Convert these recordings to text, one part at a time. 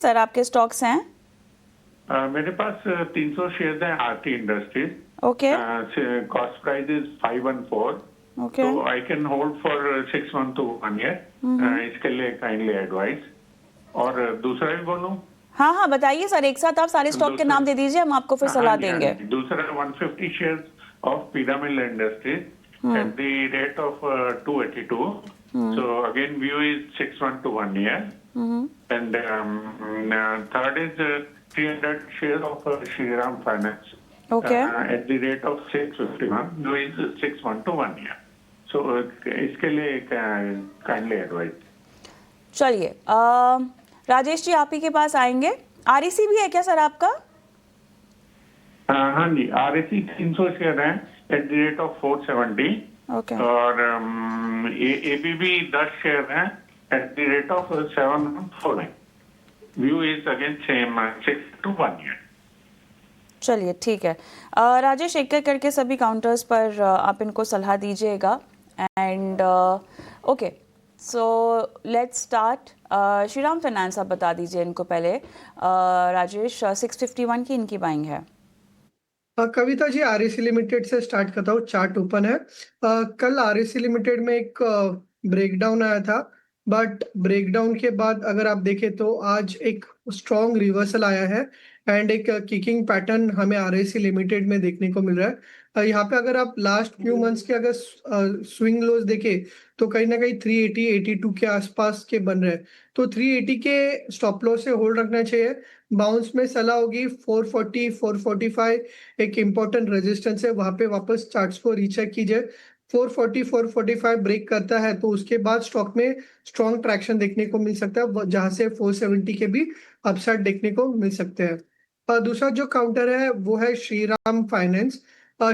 Sir आपके stocks हैं? मेरे पास 300 शेयर हैं Aarti Industries. Okay cost price is 514। Okay तो I can hold for 6 month to 1 year. इसके लिए काइंडली एडवाइस। और दूसरा भी बोलूं? हाँ हाँ बताइए सर, एक साथ आप सारे स्टॉक के दूसरा, नाम दे दीजिए, हम आपको फिर हाँ सलाह जी, हाँ देंगे। जी। दूसरा 150 shares of Pyramid industries at the rate of 282। So again view is 6 month to 1 year. And third is 300 shares of Shriram Finance okay at the rate of 651, no is 6 month to 1 year. So इसके लिए kindly advice. चलिए राजेश जी आप ही के पास आएंगे। REC भी है क्या sir आपका? हाँ जी, RSE 300 शेयर हैं at the rate of 470। Okay और ABB 10 शेयर हैं at the rate of 749। View is again same 6 to 1 year. चलिए ठीक है। राजेश एक एक करके सभी काउंटर्स पर आप इनको सलाह दीजिएगा। And okay so let's start. Shriram finance आप बता दीजिए इनको पहले। राजेश 651 की इनकी बाइंग है। कविता जी आरईसी लिमिटेड से स्टार्ट करता हूँ। चार्ट ओपन है। कल आरईसी लिमिटेड में एक ब्रेकडाउन आया था, बट ब्रेकडाउन के बाद अगर आप देखें तो आज एक स्ट्रॉन्ग रिवर्सल आया है एंड एक किकिंग पैटर्न हमें आरईसी लिमिटेड में देखने को मिल रहा है। यहाँ पे अगर आप लास्ट फ्यू मंथ्स के अगर स्विंग लोज देखें तो कहीं ना कहीं 380 82 के आसपास के बन रहे हैं, तो 380 के स्टॉप लॉस से होल्ड रखना चाहिए। बाउंस में सलाह होगी 440 445 एक इंपॉर्टेंट रेजिस्टेंस है, वहां पे वापस चार्ट्स को रीचेक कीजिए। 440 445 ब्रेक करता है तो उसके बाद स्टॉक में स्ट्रॉन्ग ट्रैक्शन देखने को मिल सकता है, जहां से 470 के भी अपसाइड देखने को मिल सकते हैं। दूसरा जो काउंटर है वो है श्रीराम फाइनेंस।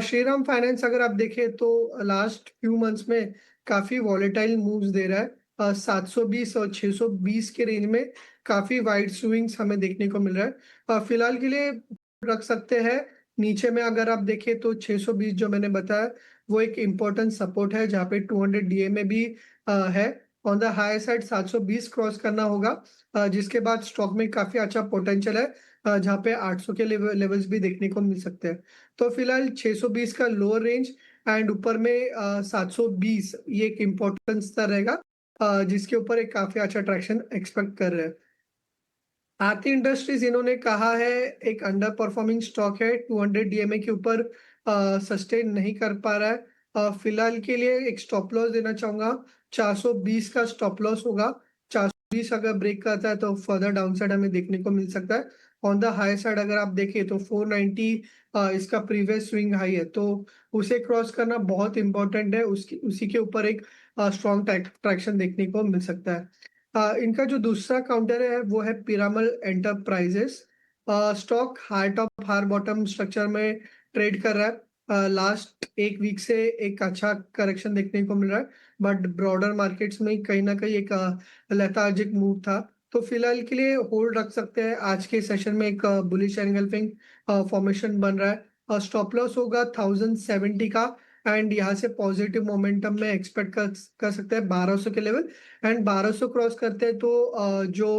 श्रीराम फाइनेंस अगर आप देखें तो लास्ट फ्यू मंथ्स में काफी वॉलेटाइल मूव्स दे रहा है। 720 और 620 के रेंज में काफी वाइड स्विंग्स हमें देखने को मिल रहा है। फिलहाल के लिए रख सकते हैं। नीचे में अगर आप देखें तो 620 जो मैंने बताया वो एक इम्पोर्टेंट सपोर्ट है, जहाँ पे 200 डीएमए भी है। On the high side 720 cross करना होगा, जिसके बाद स्टॉक में काफी अच्छा पोटेंशियल है, जहाँ पे 800 के लेवल्स भी देखने को मिल सकते हैं। तो फिलहाल 620 का लोअर रेंज एंड ऊपर में 720 ये एक इम्पोर्टेंट स्तर रहेगा, जिसके ऊपर एक काफी अच्छा ट्रैक्शन एक्सपेक्ट कर रहे हैं। आरती इंडस्ट्रीज इन्होंने कहा है एक अंडर परफॉर्मिंग स्टॉक है, 200 डीएमए के ऊपर सस्टेन नहीं कर पा रहा है। फिलहाल के लिए एक स्टॉप लॉस देना चाहूंगा, 420 का स्टॉप लॉस होगा। 420 अगर ब्रेक करता है तो फर्दर डाउनसाइड हमें देखने को मिल सकता है। ऑन द हाई साइड अगर आप देखें तो 490 इसका प्रीवियस स्विंग हाई है, तो उसे क्रॉस करना बहुत इंपॉर्टेंट है। उसी के ऊपर एक स्ट्रॉन्ग ट्रैक्शन देखने को मिल सकता है। इनका जो दूसरा काउंटर है वो है Piramal enterprises. Stock high top high bottom structure में ट्रेड कर रहा है। लास्ट एक वीक से एक अच्छा करेक्शन देखने को मिल रहा है, बट ब्रॉडर मार्केट्स में कहीं ना कहीं एक लेथार्जिक मूव था, तो फिलहाल के लिए होल्ड रख सकते हैं। आज के सेशन में एक बुलिश एनगल्फिंग फॉर्मेशन बन रहा है। स्टॉप लॉस होगा 1070 का एंड यहाँ से पॉजिटिव मोमेंटम में एक्सपेक्ट कर सकते हैं 1200 के लेवल। एंड 1200 क्रॉस करते हैं तो जो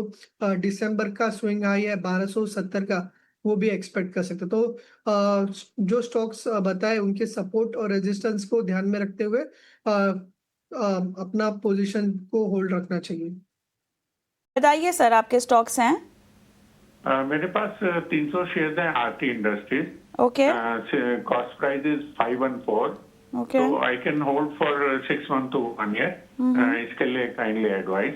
दिसंबर का स्विंग हाई है 1270 का वो भी एक्सपेक्ट कर सकते हैं। तो जो स्टॉक्स बताए उनके सपोर्ट और रेजिस्टेंस को ध्यान में रखते हुए अपना पोजीशन को होल्ड रखना चाहिए। बताइए सर आपके स्टॉक्स हैं? मेरे पास 300 शेयर हैं Aarti Industries. Okay cost price is 514। Okay तो I can hold for 6 month to 1 year. इसके लिए काइंडली एडवाइस।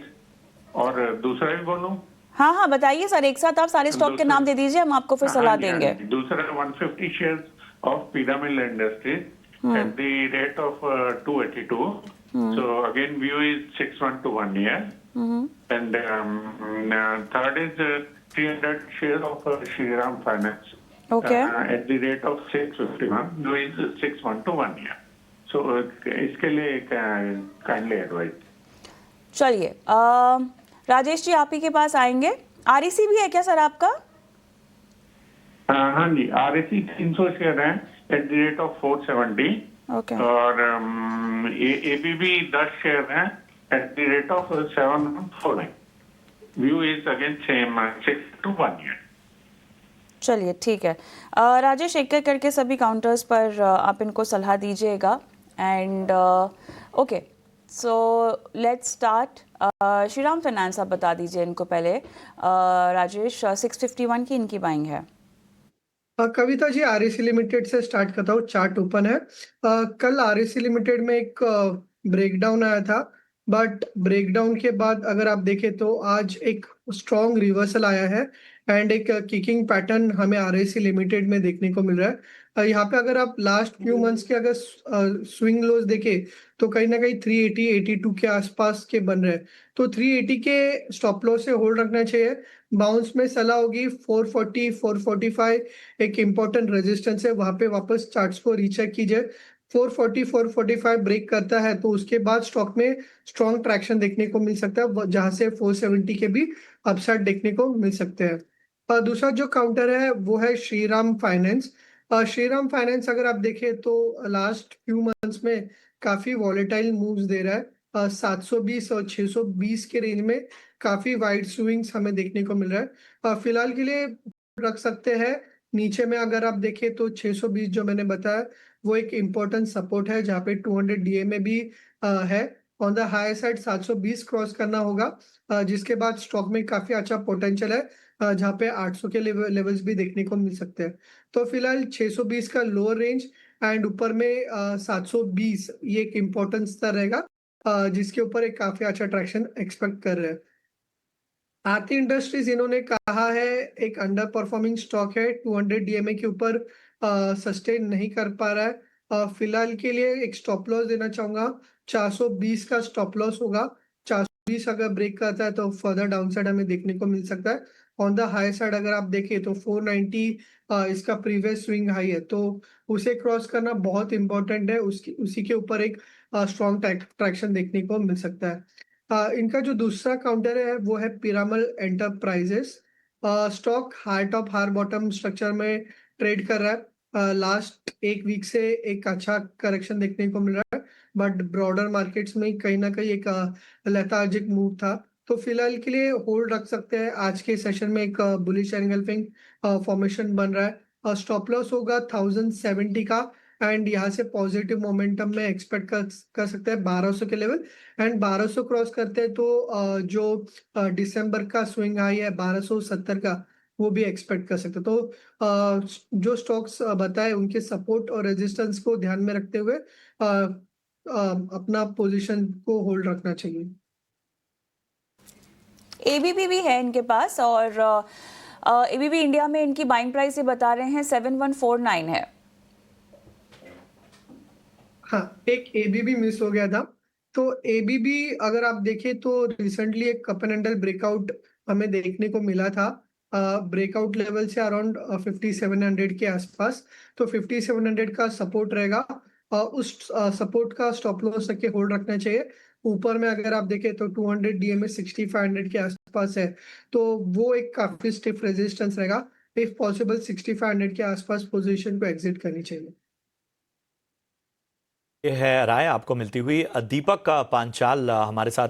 और दूसरा भी बोलूं? हाँ हाँ बताइए सर, एक साथ आप सारे स्टॉक के नाम दे दीजिए, हम आपको फिर सलाह हाँ जी, हाँ देंगे। जी। दूसरा 150 shares of Pyramid industries at the rate of 282। So again view is 6 month to 1 year. And third is 300 share of Shriram Finance okay at the rate of 651, no is 6 month to 1 year. So इसके लिए kindly advice. चलिए राजेश जी आप ही के पास आएंगे। REC भी है क्या sir आपका? हाँ जी, RSE 300 शेयर हैं at the rate of 470। Okay और ABB 10 शेयर हैं at the rate of 749। view is again same 6 to 1 year. चलिए ठीक है। राजेश, एक एक करके सभी काउंटर्स पर आप इनको सलाह दीजिएगा। And okay, so let's start. Shriram finance आप बता दीजिए इनको पहले। राजेश, 651 की इनकी बाइंग है। कविता जी, आरएसी लिमिटेड से स्टार्ट करता हूँ। चार्ट ओपन है। कल आरएसी लिमिटेड में एक ब्रेकडाउन आया था, बट ब्रेकडाउन के बाद अगर आप देखें तो आज एक स्ट्रॉन्ग रिवर्सल आया है एंड एक किकिंग पैटर्न हमें आरएसी लिमिटेड में देखने को मिल रहा है। यहाँ पे अगर आप लास्ट फ्यू मंथ्स के अगर स्विंग लोज देखें तो कहीं ना कहीं 380 82 के आसपास के बन रहे हैं, तो 380 के स्टॉप लॉस से होल्ड रखना चाहिए। बाउंस में सलाह होगी 440 445 एक इंपॉर्टेंट रेजिस्टेंस है, वहां पे वापस चार्ट्स को रीचेक कीजिए। 440 445 ब्रेक करता है तो उसके बाद स्टॉक में स्ट्रॉन्ग ट्रैक्शन देखने को मिल सकता है, जहां से 470 के भी अपसाइड देखने को मिल सकते हैं। दूसरा जो काउंटर है वो है श्रीराम फाइनेंस। श्रीराम फाइनेंस अगर आप देखें तो लास्ट फ्यू मंथ्स में काफी वॉलेटाइल मूव्स दे रहा है। 720 और 620 के रेंज में काफी वाइड स्विंग्स हमें देखने को मिल रहा है। फिलहाल के लिए रख सकते हैं। नीचे में अगर आप देखें तो 620 जो मैंने बताया वो एक इम्पोर्टेंट सपोर्ट है, जहाँ पे 200 डीए में भी है। On the high side 720 cross करना होगा, जिसके बाद स्टॉक में काफी अच्छा पोटेंशियल है, जहाँ पे 800 के लेवल्स भी देखने को मिल सकते हैं। तो फिलहाल 620 का लोअर रेंज एंड ऊपर में 720 ये एक इम्पोर्टेंट स्तर रहेगा, जिसके ऊपर एक काफी अच्छा ट्रैक्शन एक्सपेक्ट कर रहे हैं। आरती इंडस्ट्रीज इन्होंने कहा है एक अंडर परफॉर्मिंग स्टॉक है, 200 डीएमए के ऊपर सस्टेन नहीं कर पा रहा है। फिलहाल के लिए एक स्टॉप लॉस देना चाहूंगा, 420 का स्टॉप लॉस होगा। 420 अगर ब्रेक करता है तो फर्दर डाउनसाइड हमें देखने को मिल सकता है। ऑन द हाई साइड अगर आप देखें तो 490 इसका प्रीवियस स्विंग हाई है, तो उसे क्रॉस करना बहुत इंपॉर्टेंट है। उसी के ऊपर एक स्ट्रॉन्ग ट्रैक्शन देखने को मिल सकता है। इनका जो दूसरा काउंटर है वो है Piramal enterprises. Stock high top high bottom structure में ट्रेड कर रहा है। लास्ट एक वीक से एक अच्छा करेक्शन देखने को मिल रहा है, बट ब्रॉडर मार्केट्स में कहीं ना कहीं एक लेथार्जिक मूव था, तो फिलहाल के लिए होल्ड रख सकते हैं। आज के सेशन में एक बुलिश एंगल्फिंग फॉर्मेशन बन रहा है। स्टॉप लॉस होगा 1070 का एंड यहाँ से पॉजिटिव मोमेंटम में एक्सपेक्ट कर सकते हैं 1200 के लेवल। एंड 1200 क्रॉस करते हैं तो जो दिसंबर का स्विंग हाई है 1270 का वो भी एक्सपेक्ट कर सकते हैं। तो जो स्टॉक्स बताए उनके सपोर्ट और रेजिस्टेंस को ध्यान में रखते हुए अपना पोजीशन को होल्ड रखना चाहिए। एबीबी भी है इनके पास, और एबीबी इंडिया में इनकी बाइंग प्राइस ये बता रहे हैं 7149 है। हाँ, एक एबीबी मिस हो गया था। तो एबीबी अगर आप देखें तो रिसेंटली एक कप एंड हैंडल ब्रेकआउट हमें देखने को मिला था, ब्रेकआउट लेवल से अराउंड 5700 के आसपास। तो 5700 का सपोर्ट रहेगा, उस सपोर्ट का स्टॉप लॉस तक के होल्ड रखना चाहिए। ऊपर में अगर आप देखें तो 200 डीएमए 6500 के आसपास है, तो वो एक काफी स्टिफ रेजिस्टेंस रहेगा। इफ पॉसिबल 6500 के आसपास पोजीशन को एग्जिट करनी चाहिए। ये है राय आपको मिलती हुई। दीपक पांचाल हमारे साथ